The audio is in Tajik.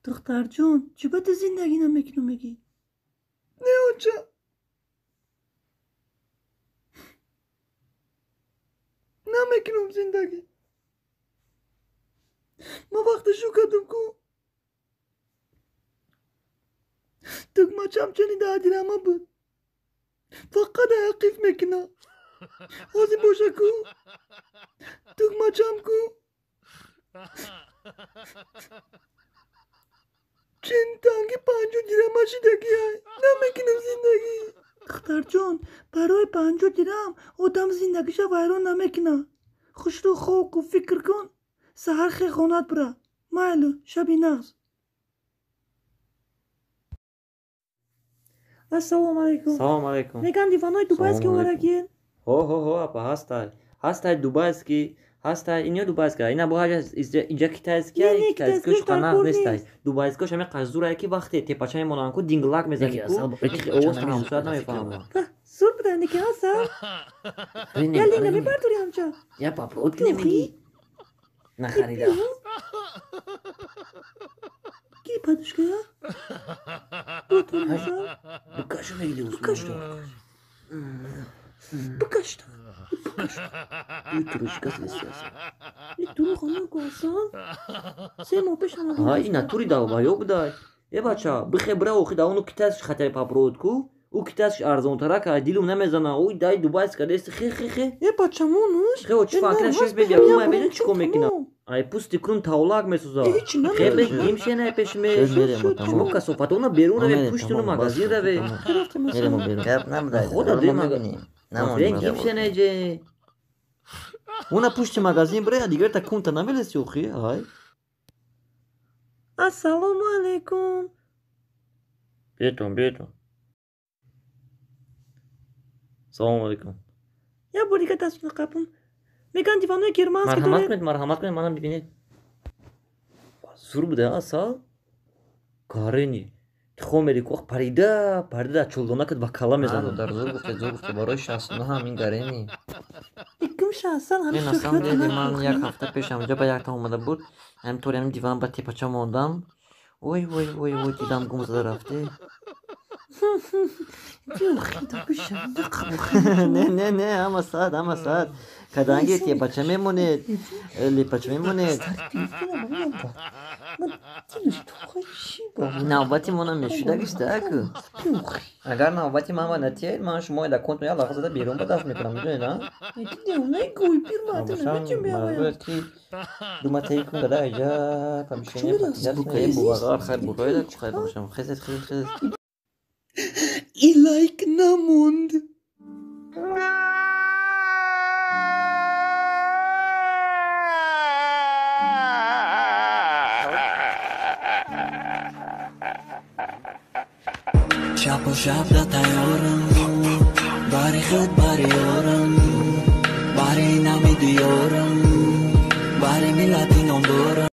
دختر جون چه تو زندگی نمیکنو میگی؟ نه اونجا نمیکنم زندگی. ما وقتشو کردم کو دکمه چمچنی دادیرمه بود فقط حقیف میکنه حاضی باشه کو دکمه چم کو چین تنگی 50 درهم شدگی های نمیکنم زندگی. دختر جون برای 50 درهم آدم زندگیشو ویران نمیکنه. خوش رو خوک و فکر کن سهر خیخانت بره مایلو شبی نغز. السلام علیکم. سلام علیکم. میگن دیوانای دوبایست که ورگین؟ هو апа ҳастай дубайский ҳастай ино дубайска ина бо ҳаҷа инҷа китайския китайскош қанақ нестай дубайскош ҳаме қаздурае ки вақте тепачаи монанку динглак мезани ку овоз тамомшуад намефаҳмам зур будани ки ҳаса я линга мебардори ҳамча я папрот ки намеги нахарида ки падушкая бутунаса букашу мегиди букашта букашта турушкас лесиаса туру хона госан се мо пешана ҳа ина тури далбаё будай е бача бихебра охида ону китайсш хатаи папрот ку у китайсш арзонтарак дилум намезана ой дай дубайска дести хе е бача монуш хе чи факраш бебя кумай беда чико мекина ай пусти крун тавлак месуза хебе имшена пешме шумо касофатона беруна пуштуну магазин раве хода демагани ренги имшена же уна пушти магазин бре дигар та кунта намелеси охи ай ассалому алейкум бетон салому алейкум я борига дастуна қапум меган диванои германский марҳамат кунед манам бибинед зур буда асал карени хомери кох парида чулдонакат ба кала мезанад дар зур гуфте барои 69 ҳамин гарени икум шасал ҳамин насам деди ман як ҳафта пеш ҳамҷа ба якта омада буд ҳамтори ҳамин диван ба тепача мондам ой дидам гум зада рафте не ҳама саат каданги тепача мемонед лепача мемонед навбати мона мешудагиштаку агар навбати ман ва натиед ман шумо да конту я лағзада берун ба дафт мекунам мидонед ки думатаи кун дада иҷа памишоне бувағар хайр буроеда хайр бошам хезет I like namund. Şap da tayoram bari khud bari yoram bari nami diyoram bari milatin ondoram